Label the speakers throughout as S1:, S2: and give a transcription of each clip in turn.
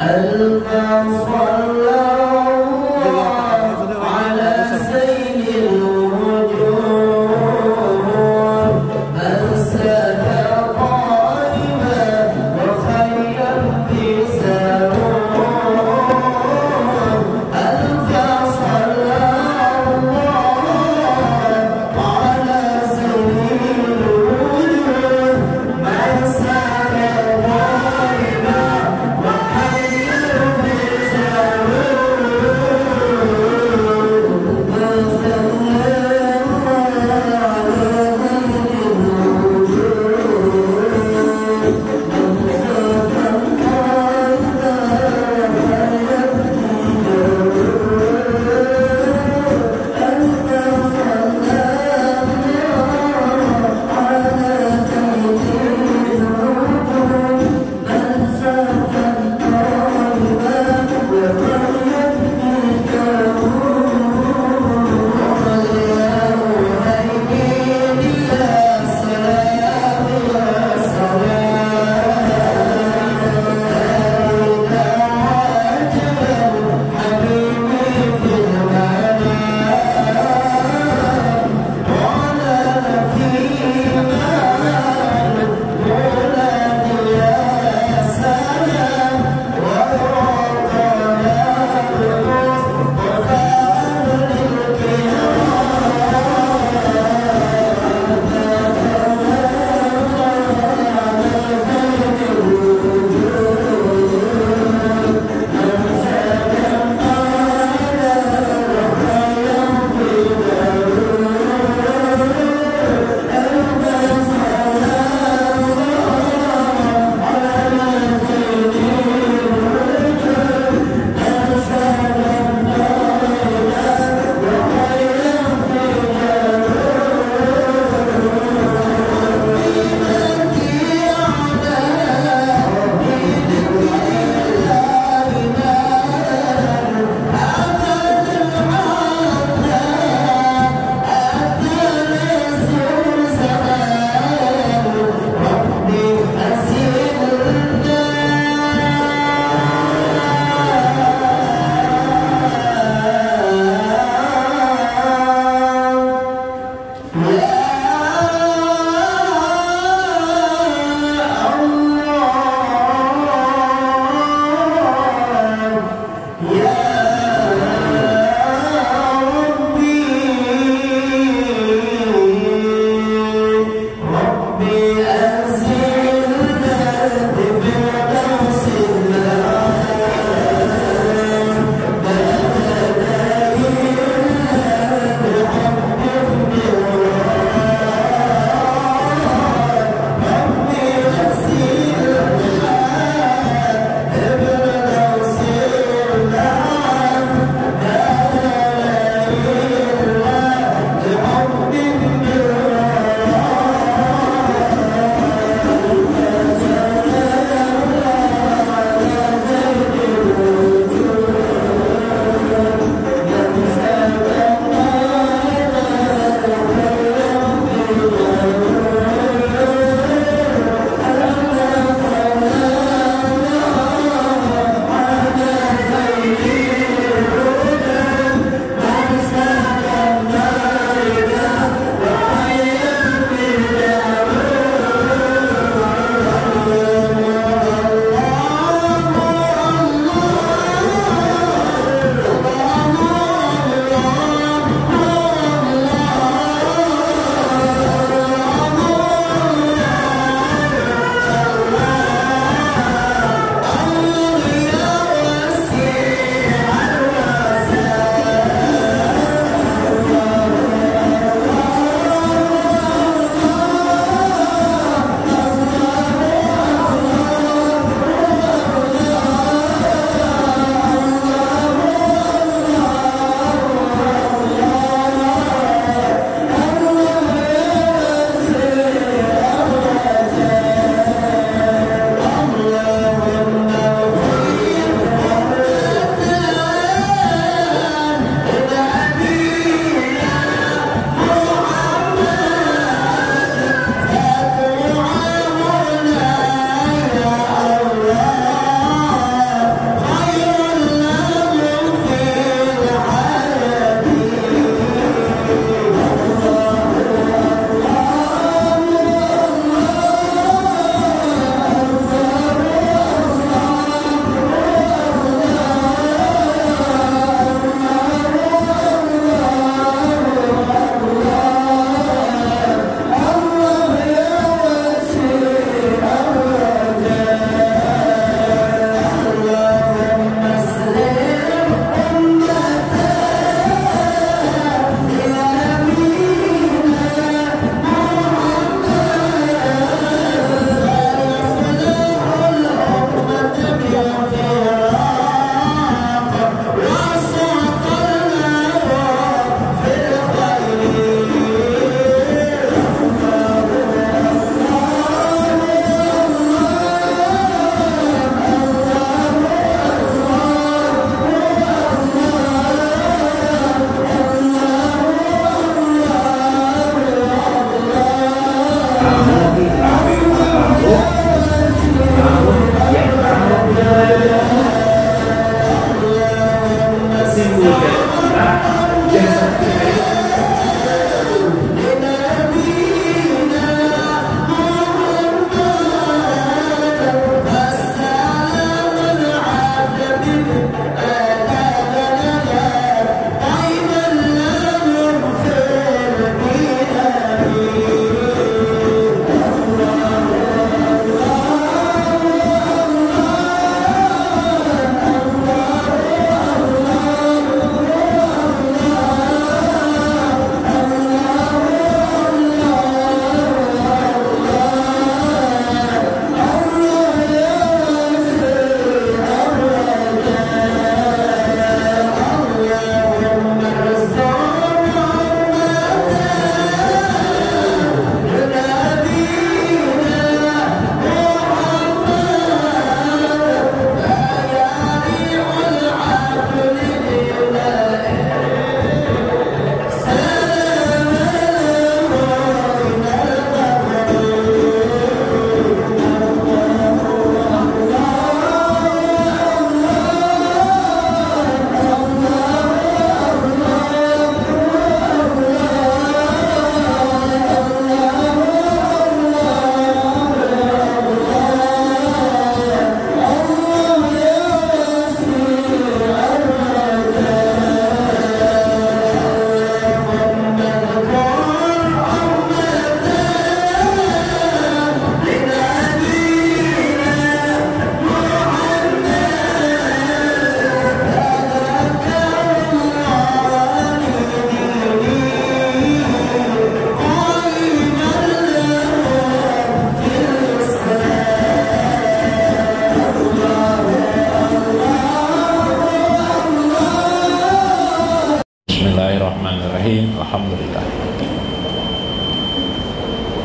S1: Al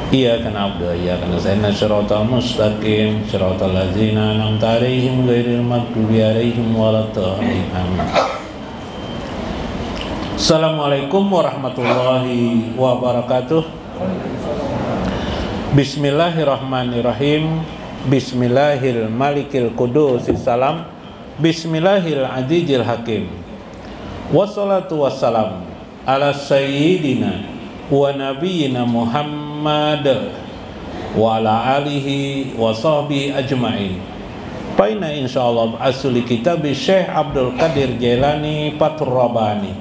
S1: Iyyaka na'budu wa iyyaka nasta'in shiratal mustaqim shiratal ladzina an'amta 'alaihim ghairil maghdubi 'alaihim waladdallin. Amin. Assalamualaikum warahmatullahi wabarakatuh. Bismillahirrahmanirrahim. Bismillahil malikil qudusis salam. Bismillahil azizil hakim. Wassalatu wassalam ala sayyidina wa nabiyyina Muhammad wa ala alihi wa sahbihi ajma'in. Paina insyaallah asli kitab Syekh Abdul Qadir Jailani Fathur Rabbani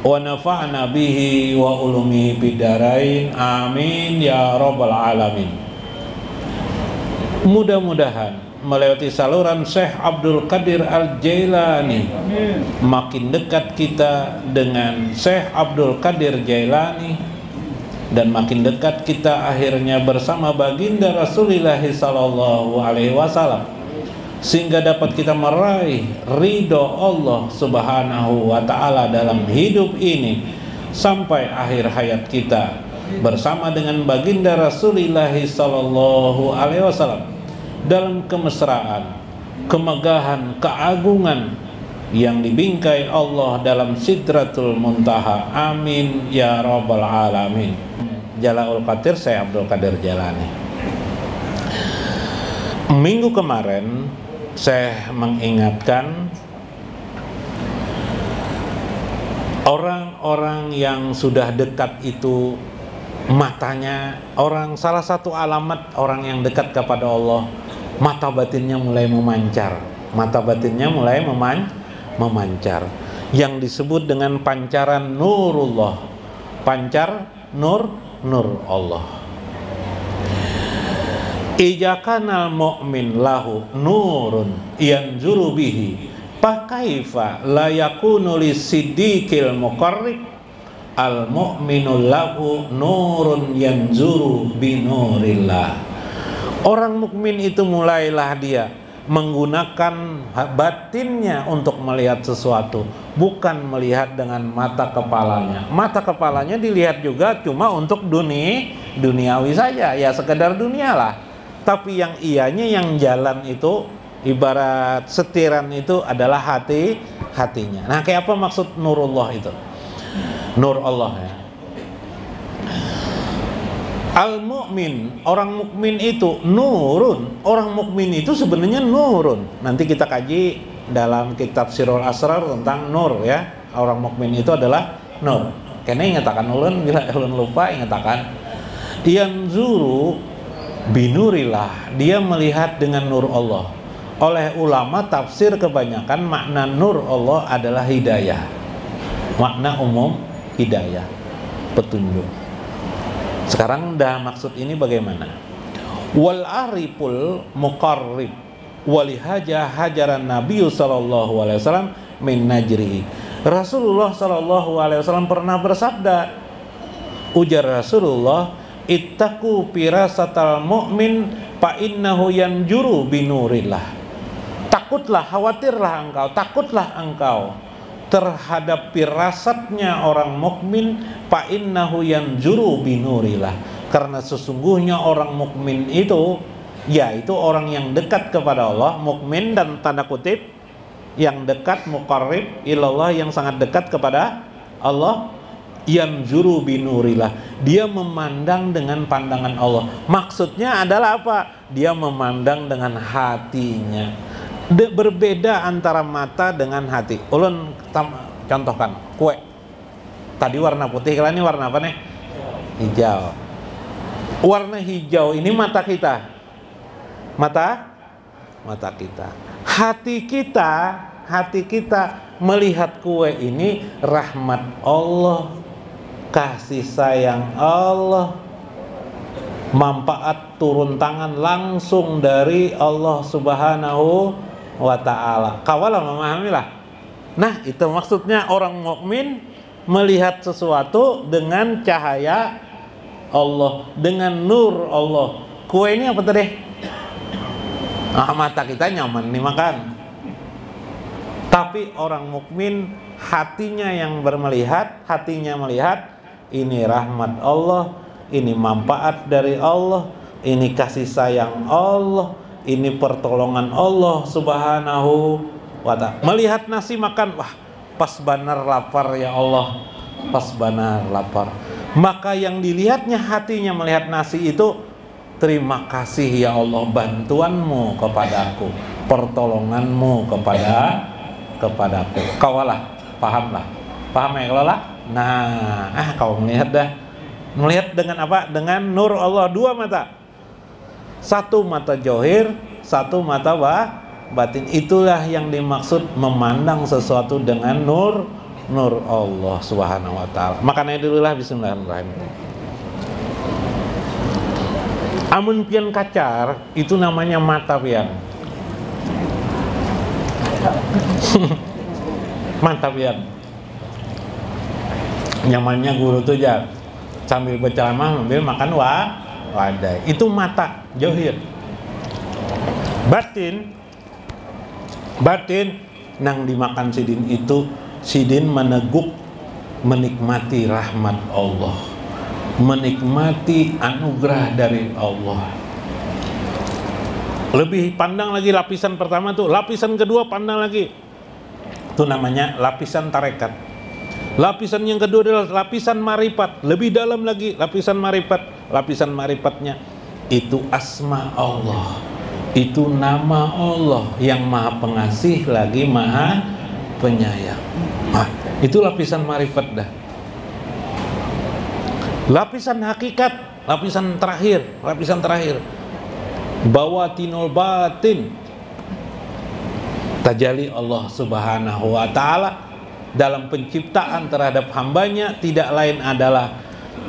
S1: wa nafa'na bihi wa ulumihi bidarain amin ya rabbal alamin. Mudah-mudahan melewati saluran Syekh Abdul Qadir Al-Jailani makin dekat kita dengan Syekh Abdul Qadir Jailani, dan makin dekat kita akhirnya bersama baginda Rasulullah sallallahu alaihi wasallam, sehingga dapat kita meraih ridho Allah subhanahu wa ta'ala dalam hidup ini sampai akhir hayat kita bersama dengan baginda Rasulullah sallallahu alaihi wasallam dalam kemesraan, kemegahan, keagungan yang dibingkai Allah dalam Sidratul Muntaha. Amin ya rabbal alamin. Jala'ul Qadir Syekh Abdul Qadir Jailani. Minggu kemarin saya mengingatkan orang-orang yang sudah dekat itu matanya, salah satu alamat orang yang dekat kepada Allah, mata batinnya mulai memancar. Mata batinnya mulai memancar. Yang disebut dengan pancaran nurullah. Pancar nur Allah. Ijakanal mu'min lahu nurun yanzuru bihi pakaifa la yakunu lisiddiqil muqarrib al mu'minu lahu nurun yanzuru binurillah. Orang mukmin itu mulailah dia menggunakan batinnya untuk melihat sesuatu, bukan melihat dengan mata kepalanya. Mata kepalanya dilihat juga cuma untuk duniawi saja, ya sekedar dunia lah. Tapi yang ianya, yang jalan itu, ibarat setiran itu adalah hatinya. Nah, kayak apa maksud nurullah itu? Nur Allah ya. Al-mu'min, orang mukmin itu nurun. Orang mukmin itu sebenarnya nurun. Nanti kita kaji dalam kitab Sirul Asrar tentang nur ya. Orang mukmin itu adalah nur. Kene ingatakan ulun, bila ulun lupa ingatakan. Yanzuru binurillah, dia melihat dengan nur Allah. Oleh ulama tafsir kebanyakan makna nur Allah adalah hidayah. Makna umum hidayah, petunjuk. Sekarang dah maksud ini bagaimana? Wal ariful muqarrib walihaja hajaran Nabi sallallahu alaihi wasallam min najrihi. Rasulullah sallallahu alaihi wasallam pernah bersabda, ujar Rasulullah, ittaqu firasatal mu'min fa innahu yanjuru binurillah. Takutlah, takutlah engkau terhadap firasatnya orang mukmin, fa innahu yanzuru binurillah, karena sesungguhnya orang mukmin itu yaitu orang yang dekat kepada Allah, mukmin dan tanda kutip yang dekat, muqarrib ilallah, yang sangat dekat kepada Allah. Yanzuru binurillah, dia memandang dengan pandangan Allah. Maksudnya adalah apa? Dia memandang dengan hatinya. Berbeda antara mata dengan hati. Ulun contohkan kue. Tadi warna putih, kalau ini warna apa nih? Hijau. Warna hijau ini mata kita. Mata kita. Hati kita melihat kue ini rahmat Allah, kasih sayang Allah, manfaat turun tangan langsung dari Allah Subhanahu wa ta'ala. Kawalah memahamilah. Nah, itu maksudnya orang mukmin melihat sesuatu dengan cahaya Allah, dengan nur Allah. Kue ini apa tadi? Mata kita nyaman nih makan. Tapi orang mukmin hatinya yang bermelihat, hatinya melihat ini rahmat Allah, ini manfaat dari Allah, ini kasih sayang Allah, ini pertolongan Allah Subhanahu wa ta'ala. Melihat nasi makan, wah pas banar lapar ya Allah, pas banar lapar. Maka yang dilihatnya hatinya melihat nasi itu, terima kasih ya Allah bantuanmu kepadaku, pertolonganmu kepadaku. Kawalah, pahamlah. Paham ya kalau lah? Nah, kau melihat dah. Melihat dengan apa? Dengan nur Allah, dua mata. Satu mata johir, satu mata batin. Itulah yang dimaksud memandang sesuatu dengan nur Allah Subhanahu wa ta'ala. Makanya dulu lah, bismillahirrahmanirrahim. Amun pian kacar itu namanya mata pian. Mata pian. Nyamannya guru tuh ya sambil berceramah sambil makan wadah. Itu mata johir. Batin nang dimakan sidin itu, sidin meneguk menikmati rahmat Allah, menikmati anugerah dari Allah. Lebih pandang lagi lapisan pertama tuh, lapisan kedua pandang lagi. Itu namanya lapisan tarekat. Lapisan yang kedua adalah lapisan marifat, lebih dalam lagi lapisan marifat. Lapisan marifatnya itu asma Allah, itu nama Allah yang maha pengasih lagi maha penyayang. Nah, itu lapisan marifat dah. Lapisan hakikat, lapisan terakhir bawatinul batin, tajalli Allah Subhanahu wa ta'ala dalam penciptaan terhadap hambanya tidak lain adalah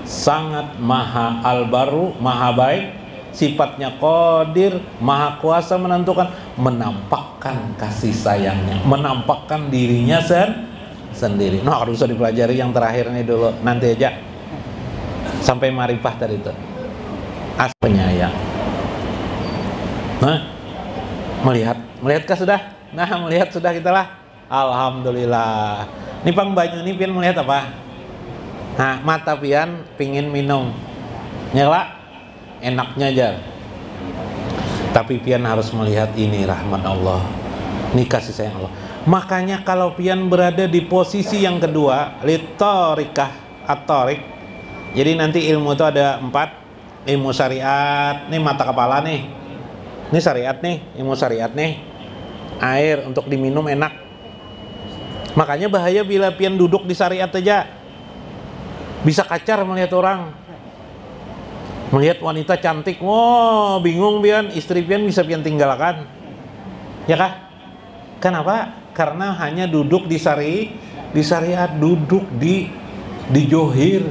S1: sangat maha albaru, maha baik, sifatnya qadir, maha kuasa menentukan, menampakkan kasih sayangnya, menampakkan dirinya sendiri. Nah, harus dipelajari yang terakhir ini dulu, nanti aja sampai marifah tadi itu. As penyayang. Nah, melihatkah sudah? Nah, melihat sudah kita lah. Alhamdulillah. Ini Pang Banyu ini pian melihat apa? Nah, mata pian pingin minum. Nyala, enaknya aja. Tapi pian harus melihat ini rahmat Allah, ini kasih sayang Allah. Makanya kalau pian berada di posisi yang kedua, litorikah atorik. Jadi nanti ilmu itu ada 4. Ilmu syariat, ini mata kepala nih. Ini syariat nih, ilmu syariat nih. Air untuk diminum enak. Makanya bahaya bila pian duduk di syariat aja. Bisa kacar melihat orang. Melihat wanita cantik, wow, bingung pian, istri pian bisa pian tinggalkan. Ya kah? Kenapa? Karena hanya duduk di syariat, duduk di johir.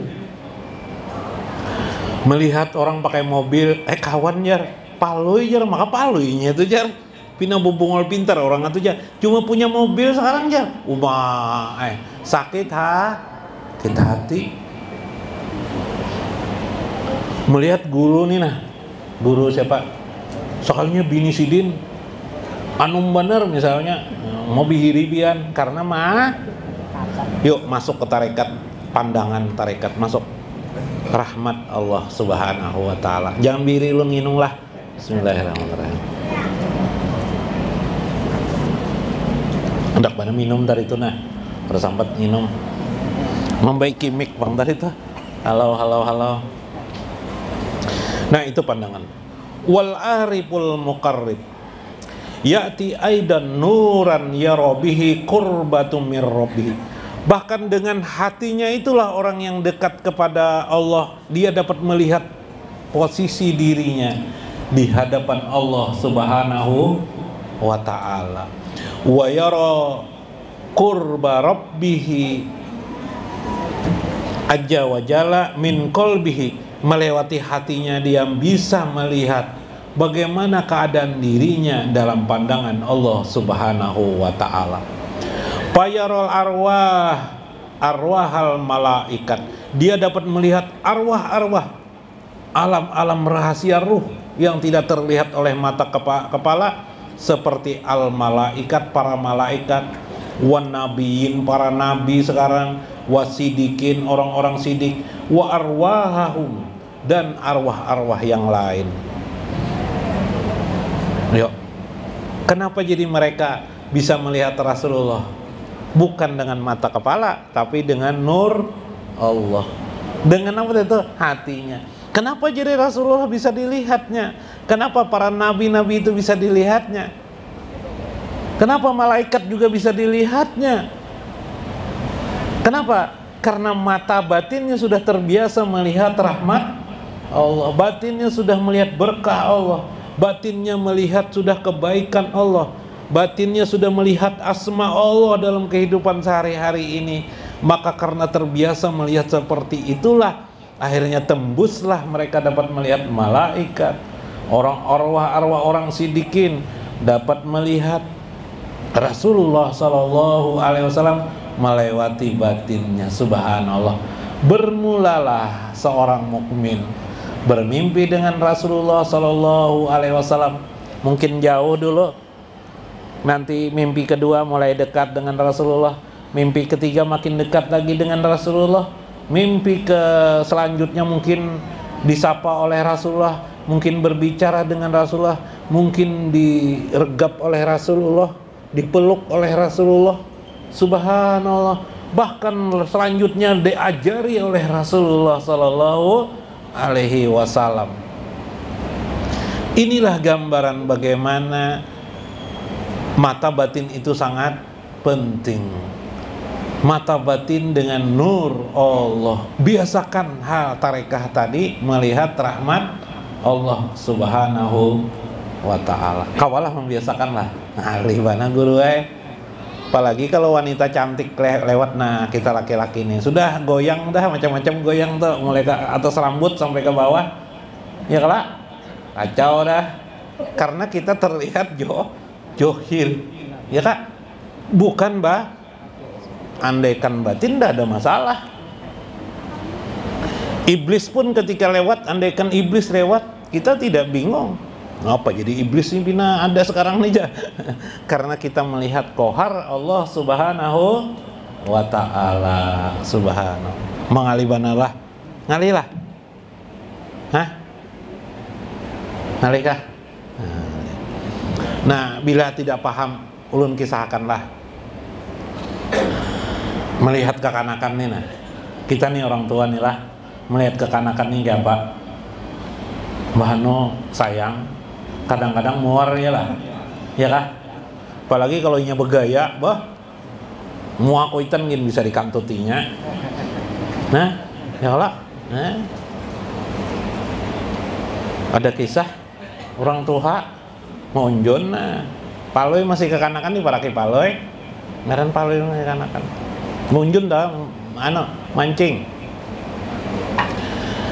S1: Melihat orang pakai mobil, kawan jar, palui jar, maka paluinya itu jar. Pina bubungol pintar orang itu jar. Cuma punya mobil sekarang jar. Sakit hati. Melihat guru nih nah. Guru siapa? Sekalinya bini sidin. Anum bener misalnya. Mau bihiribian karena yuk masuk ke tarekat, pandangan tarekat, masuk rahmat Allah Subhanahu wa ta'ala. Jangan biri lu nginung lah. Bismillahirrahmanirrahim. Hendak pada minum dari itu nah, bersampat minum, membaiki mic bang dari itu. Halo. Nah itu pandangan. Wal ariful muqarrib ya'ti aidan nuran yarabihi qurbatum mir rabbih. Bahkan dengan hatinya itulah orang yang dekat kepada Allah, dia dapat melihat posisi dirinya di hadapan Allah Subhanahu wa ta'ala. Wa yara qurba rabbihi ajja wa jalla min qalbihi. Melewati hatinya dia bisa melihat bagaimana keadaan dirinya dalam pandangan Allah Subhanahu wa ta'ala. Payarol arwahal malaikat. Dia dapat melihat arwah-arwah, alam-alam rahasia ruh yang tidak terlihat oleh mata kepala, seperti al-malaikat, para malaikat, wan nabiyin, para nabi sekarang, wasidikin, orang-orang sidik, wa arwahahum, dan arwah-arwah yang lain. Yuk, kenapa jadi mereka bisa melihat Rasulullah? Bukan dengan mata kepala, tapi dengan nur Allah. Dengan apa itu? Hatinya. Kenapa jadi Rasulullah bisa dilihatnya? Kenapa para nabi-nabi itu bisa dilihatnya? Kenapa malaikat juga bisa dilihatnya? Kenapa? Karena mata batinnya sudah terbiasa melihat rahmat Allah, batinnya sudah melihat berkah Allah, batinnya melihat sudah kebaikan Allah, batinnya sudah melihat asma Allah dalam kehidupan sehari-hari ini. Maka karena terbiasa melihat seperti itulah, akhirnya tembuslah mereka dapat melihat malaikat, orang arwah orang sidikin dapat melihat Rasulullah SAW melewati batinnya. Subhanallah. Bermulalah seorang mukmin bermimpi dengan Rasulullah SAW. Mungkin jauh dulu, nanti mimpi kedua mulai dekat dengan Rasulullah, mimpi ketiga makin dekat lagi dengan Rasulullah, mimpi ke selanjutnya mungkin disapa oleh Rasulullah, mungkin berbicara dengan Rasulullah, mungkin diregap oleh Rasulullah, dipeluk oleh Rasulullah. Subhanallah. Bahkan selanjutnya diajari oleh Rasulullah Sallallahu Alaihi Wasallam. Inilah gambaran bagaimana mata batin itu sangat penting. Mata batin dengan nur Allah. Biasakan hal tarekah tadi, melihat rahmat Allah Subhanahu wa ta'ala. Kawalah membiasakanlah. Nah, mana guru apalagi kalau wanita cantik lewat, nah kita laki-laki nih sudah goyang dah, macam-macam goyang tuh, mulai ke atas rambut sampai ke bawah, ya kelak kacau dah, karena kita terlihat johil, ya kak, bukan bah, andaikan batin dah ada masalah. Iblis pun ketika lewat, andaikan iblis lewat, kita tidak bingung. Apa jadi iblis ini bina ada sekarang nih ja? Karena kita melihat kohar Allah Subhanahu wa ta'ala. Subhanahu mengalibanalah, ngalilah, hah? Ngalikah? Nah, bila tidak paham, ulun kisahkanlah. Melihat kekanakan nih, nah kita nih orang tua nih lah, melihat kekanakan nih gak pak? Bahano sayang, kadang-kadang muar ya lah, ya kah? Apalagi kalau inya bergaya, bah, muak kuitan gini bisa dikantutinya. Nah, ya lah. Nah, ada kisah orang tua monjon, nah, paloi masih kekanakan nih para paloi, ngaran paloi masih kekanakan. Monjon dah, mancing.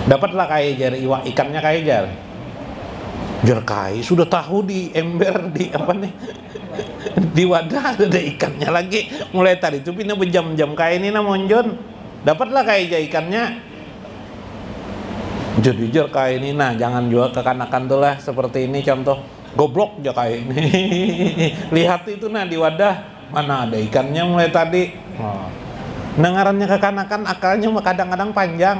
S1: Dapatlah kayak jar ikannya kayak jar. Kai sudah tahu di ember, di apa nih, di wadah ada ikannya lagi. Mulai tadi itu pindah berjam-jam kayak ini monjon, dapatlah kayak ikannya. Jadi kayak ini, nah jangan juga kekanakan tuh lah seperti ini contoh, goblok aja kayak ini. Lihat itu nah di wadah mana ada ikannya mulai tadi. Dengarannya kekanakan, akalnya kadang-kadang panjang.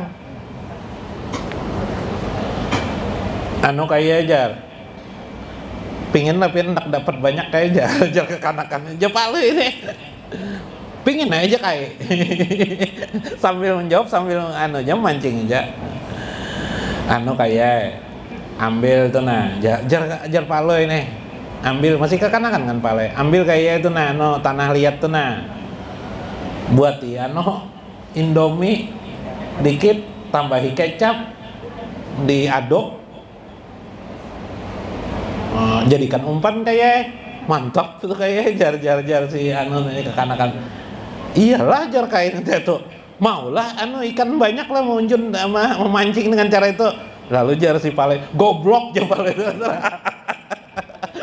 S1: Kayak jar pingin tapi hendak dapat banyak kayak jar kekanakan aja palu ini pingin aja kayak sambil menjawab sambil jam mancing aja kayak ambil tuh nah jar palu ini ambil masih kekanakan kan palu ambil kayak itu nah tanah liat tuh nah buat Indomie dikit tambahi kecap diaduk. Jadikan umpan kayak mantap tuh kayak jar si ini kekanakan. Iyalah jar kayak itu maulah ikan banyak lah munjun memancing dengan cara itu. Lalu jar si pale goblok jar pale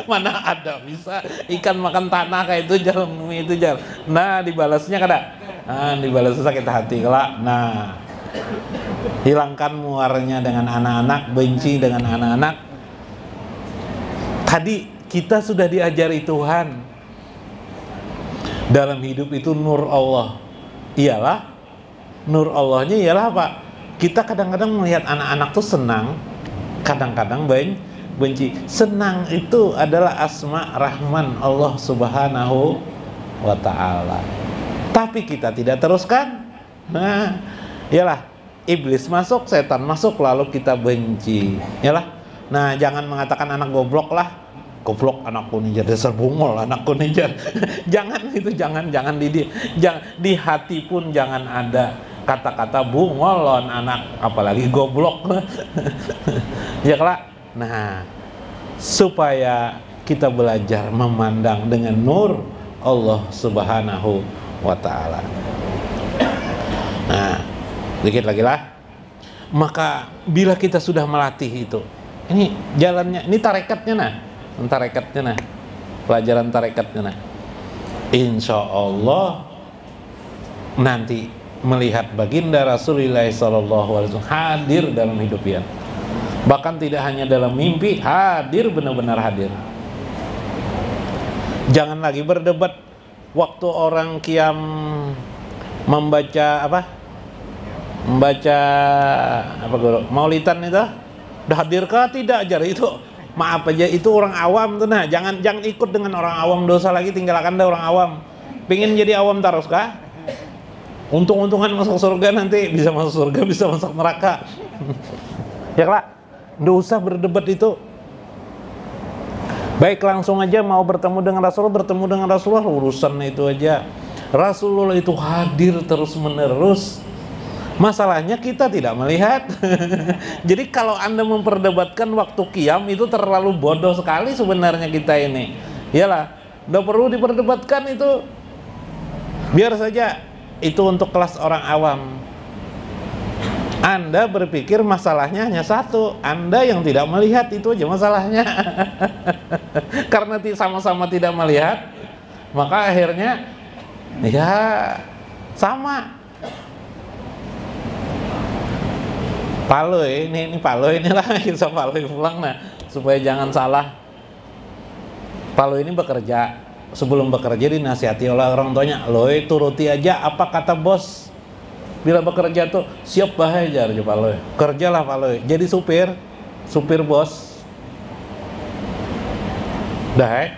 S1: mana ada bisa ikan makan tanah kayak itu jar itu jar. Nah dibalasnya kada, dibalas sakit hati kelak. Nah hilangkan muarnya dengan anak-anak, benci dengan anak-anak. Tadi kita sudah diajari Tuhan dalam hidup itu nur Allah. Iyalah nur Allahnya ialah apa? Kita kadang-kadang melihat anak-anak tuh senang, kadang-kadang benci. Senang itu adalah asma rahman Allah Subhanahu wa ta'ala. Tapi kita tidak teruskan. Nah, yalah, iblis masuk, setan masuk, lalu kita benci. Yalah. Nah, jangan mengatakan anak goblok lah. Goblok anakku nih, dasar bungol anakku nih. Jangan itu, jangan di hati pun jangan ada kata-kata bungolon anak, apalagi goblok. Ya kelak. Nah, supaya kita belajar memandang dengan nur Allah Subhanahu wa ta'ala. Nah, dikit lagi lah. Maka bila kita sudah melatih itu, ini jalannya, ini tarekatnya nah, pelajaran tarekatnya nah, insya Allah nanti melihat baginda Rasulullah SAW hadir dalam hidup dia. Bahkan tidak hanya dalam mimpi, hadir, benar-benar hadir. Jangan lagi berdebat waktu orang qiyam membaca guru maulidan itu, udah hadirkah tidak ajar itu, maaf aja itu orang awam tuh. Nah, jangan ikut dengan orang awam, dosa lagi, tinggalkan dah orang awam. Pingin jadi awam terus kah? Untung-untungan masuk surga, nanti bisa masuk surga, bisa masuk neraka. Ya kelak, nggak usah berdebat itu. Baik, langsung aja mau bertemu dengan Rasulullah, urusan itu aja. Rasulullah itu hadir terus menerus. Masalahnya kita tidak melihat. Jadi kalau Anda memperdebatkan waktu qiyam itu terlalu bodoh sekali sebenarnya kita ini. Iyalah, nggak perlu diperdebatkan itu. Biar saja itu untuk kelas orang awam. Anda berpikir masalahnya hanya satu, Anda yang tidak melihat, itu aja masalahnya. Karena sama-sama tidak melihat, maka akhirnya ya sama. Paloi, ini paloi inilah kita paloi pulang nah, supaya jangan salah. Paloi ini bekerja, sebelum bekerja dinasihati oleh orang tuanya, "Loi, turuti aja apa kata bos. Bila bekerja tuh siap bahaya aja Paloi. Kerjalah Paloi, jadi supir bos." Dah,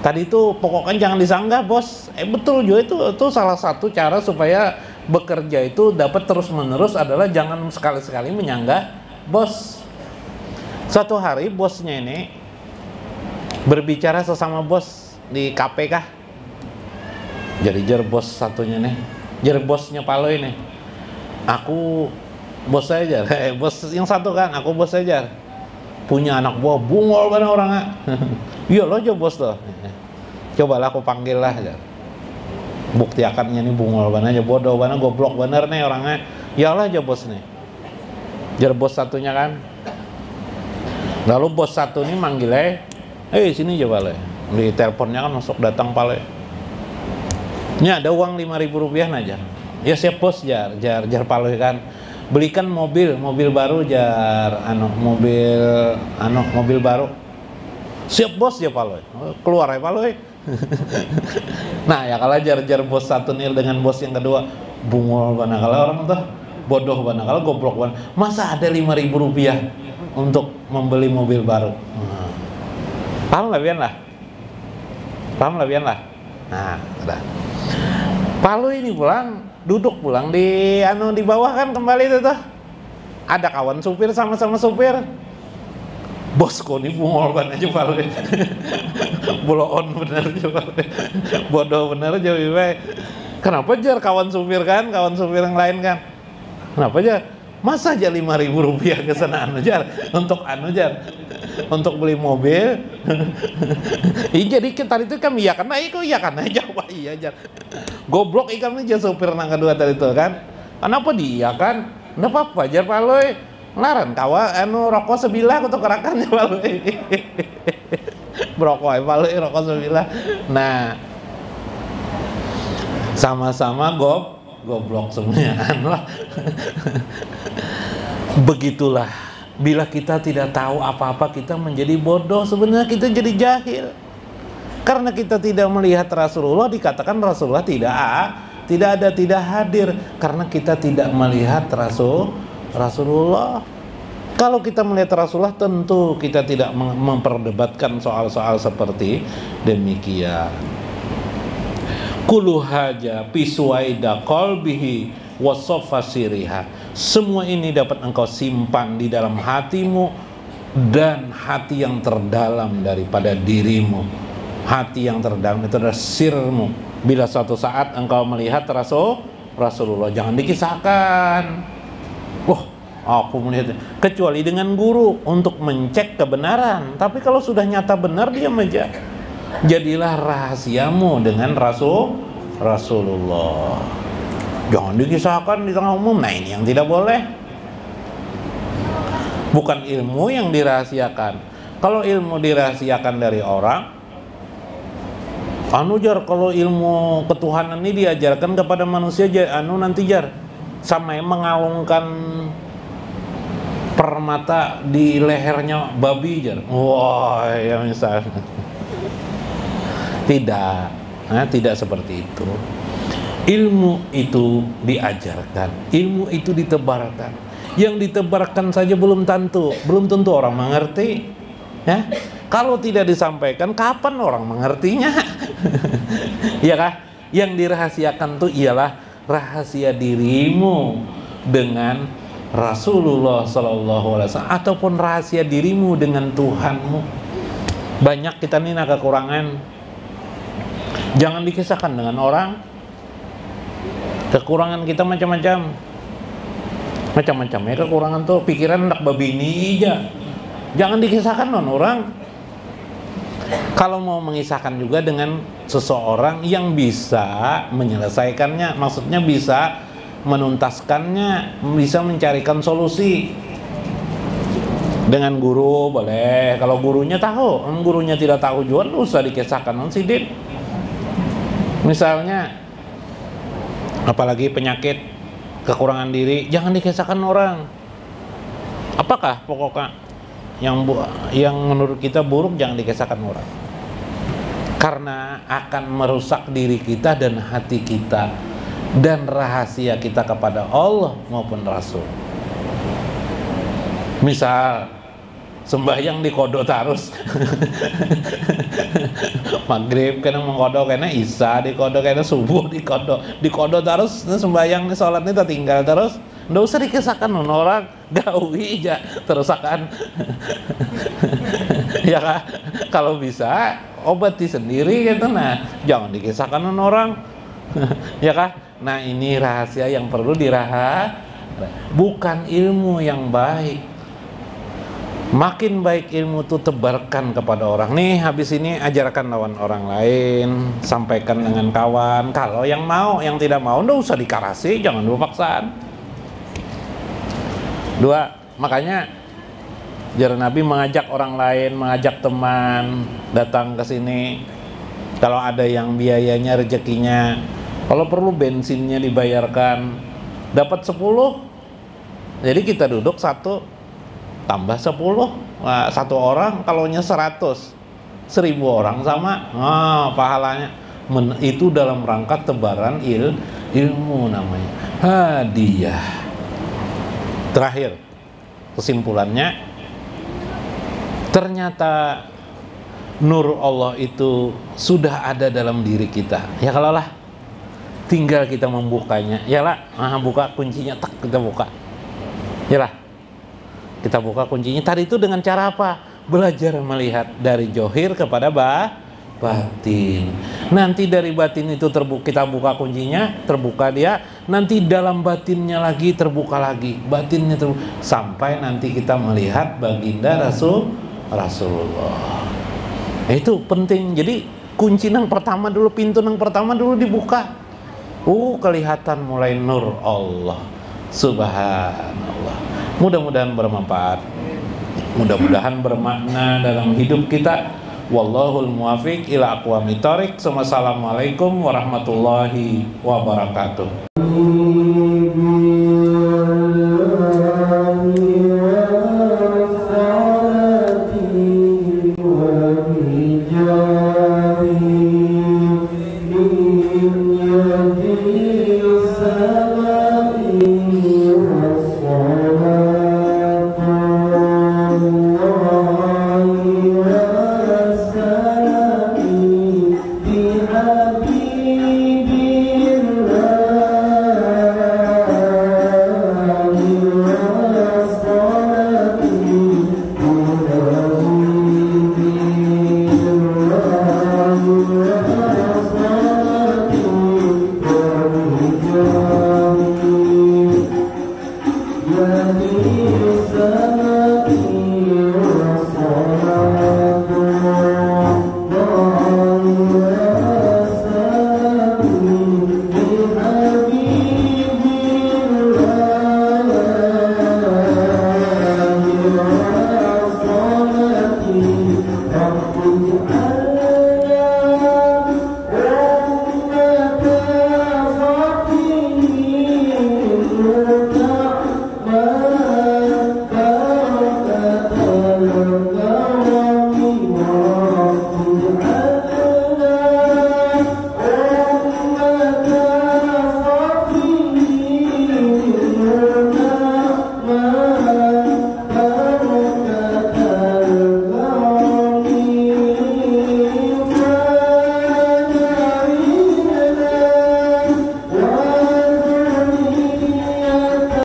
S1: tadi itu pokoknya jangan disanggah bos. Betul juga, itu salah satu cara supaya bekerja itu dapat terus menerus adalah jangan sekali-sekali menyanggah bos. Suatu hari bosnya ini berbicara sesama bos di KPK. Jadi jar bos satunya nih, jar bosnya Paloi nih, aku bos saya jar, bos yang satu kan, aku bos saya jar, punya anak buah bungol banget orangnya. Iya lo aja bos tuh, cobalah aku panggil lah jar, bukti akannya nih bungol banget aja, bodoh banget, goblok bener nih orangnya. Iyalah aja bos nih, jar bos satunya kan. Lalu bos satu nih manggilnya, sini aja Paloi. Di teleponnya kan masuk datang Paloi. Ini ada uang 5.000 rupiah aja. Ya siap bos jar Paloi kan. Belikan mobil baru jar, mobil baru. Siap bos ya Paloi. Keluar ya Paloi. Nah ya kalau jar bos satu nih dengan bos yang kedua, bungol banget kalau orang tuh, bodoh banget kalau goblok banget. Masa ada 5.000 rupiah untuk membeli mobil baru? Paham lebihan lah. Nah, udah. Paloi ini duduk pulang di bawah kan kembali itu tuh. Ada kawan supir sama-sama supir. Bosku nih bungol banget aja Paloi. Bloon bener aja Paloi. Bodoh bener aja Wibai. Kenapa jar kawan supir yang lain kan? Kenapa jar? Masa aja 5.000 rupiah ke sana jar untuk beli mobil. Jadi kita itu kan iya kan aja wah iya jar. Goblok ikan aja supir nang kedua tadi itu kan. Kenapa dia kan? Enggak apa-apa jar Paloi. Laran kawa rokok sebilah aku tukarakannya Paloi. Berokok Paloi rokok sebilah. Nah, sama-sama goblok semuanya lah. Begitulah, bila kita tidak tahu apa-apa kita menjadi bodoh, sebenarnya kita jadi jahil. Karena kita tidak melihat Rasulullah, dikatakan Rasulullah tidak tidak hadir karena kita tidak melihat Rasulullah. Kalau kita melihat Rasulullah, tentu kita tidak memperdebatkan soal-soal seperti demikian. Kulu haja pisuaida qalbihi wasofa siriha. Semua ini dapat engkau simpan di dalam hatimu dan hati yang terdalam daripada dirimu. Hati yang terdalam itu adalah sirmu. Bila suatu saat engkau melihat Rasulullah, jangan dikisahkan. Aku melihat, kecuali dengan guru untuk mencek kebenaran. Tapi kalau sudah nyata benar, diam aja. Jadilah rahasiamu dengan Rasulullah. Jangan dikisahkan di tengah umum. Nah, ini yang tidak boleh. Bukan ilmu yang dirahasiakan. Kalau ilmu dirahasiakan dari orang, jar, kalau ilmu ketuhanan ini diajarkan kepada manusia, nanti jar sama yang mengalungkan permata di lehernya babi jar. Wah, ya misalnya. Tidak seperti itu. Ilmu itu diajarkan, ilmu itu ditebarkan. Yang ditebarkan saja belum tentu orang mengerti. Ya, kalau tidak disampaikan, kapan orang mengertinya? Ya kah? Yang dirahasiakan itu ialah rahasia dirimu dengan Rasulullah SAW, ataupun rahasia dirimu dengan Tuhanmu. Banyak kita nih kekurangan. Jangan dikisahkan dengan orang. Kekurangan kita macam-macam ya, kekurangan tuh pikiran anak babi ini aja. Jangan dikisahkan dengan orang. Kalau mau mengisahkan juga dengan seseorang yang bisa menyelesaikannya, maksudnya bisa menuntaskannya, bisa mencarikan solusi. Dengan guru boleh, kalau gurunya tahu. Gurunya tidak tahu juga, usah dikisahkan sidin. Misalnya, apalagi penyakit, kekurangan diri, jangan dikisahkan orang. Apakah pokoknya yang menurut kita buruk, jangan dikisahkan orang. Karena akan merusak diri kita dan hati kita dan rahasia kita kepada Allah maupun Rasul. Misal sembahyang di kodok terus. Maghrib kena mengkodok, kena isya di kodok, kena subuh di kodok terus. Sembahyang nih, sholat nih tinggal terus. Nggak usah dikisahkan orang, gawi aja terusakan. Ya kah? Kalau bisa obati sendiri gitu. Nah, jangan dikisahkan orang. Ya kah? Nah, ini rahasia yang perlu bukan ilmu yang baik. Makin baik ilmu itu tebarkan kepada orang. Nih, habis ini ajarkan lawan orang lain, sampaikan dengan kawan. Kalau yang mau, yang tidak mau, nggak usah dikarasi, jangan paksaan. 2, makanya jar Nabi mengajak orang lain, mengajak teman datang ke sini. Kalau ada yang biayanya, rezekinya, kalau perlu bensinnya dibayarkan, dapat 10. Jadi kita duduk 1 tambah 10. Nah, 1 orang kalaunya 100, 1000 orang sama. Pahalanya. Itu dalam rangka tebaran ilmu namanya. Hadiah. Terakhir, kesimpulannya, ternyata nur Allah itu sudah ada dalam diri kita. Ya kalau lah, tinggal kita membukanya. Ya lah, buka kuncinya, tak kita buka. Ya lah, kita buka kuncinya. Tadi itu dengan cara apa? Belajar melihat dari johir kepada batin. Nanti dari batin itu kita buka kuncinya, terbuka dia. Nanti dalam batinnya lagi terbuka lagi, batinnya terbuka, sampai nanti kita melihat baginda Rasulullah. Itu penting. Jadi kunci yang pertama dulu, pintu yang pertama dulu dibuka. Kelihatan mulai nur Allah. Subhanallah. Mudah-mudahan bermanfaat. Mudah-mudahan bermakna dalam hidup kita. Wallahul muwafiq ila aqwamit thoriq. Wassalamualaikum warahmatullahi wabarakatuh.
S2: Yeah. Aku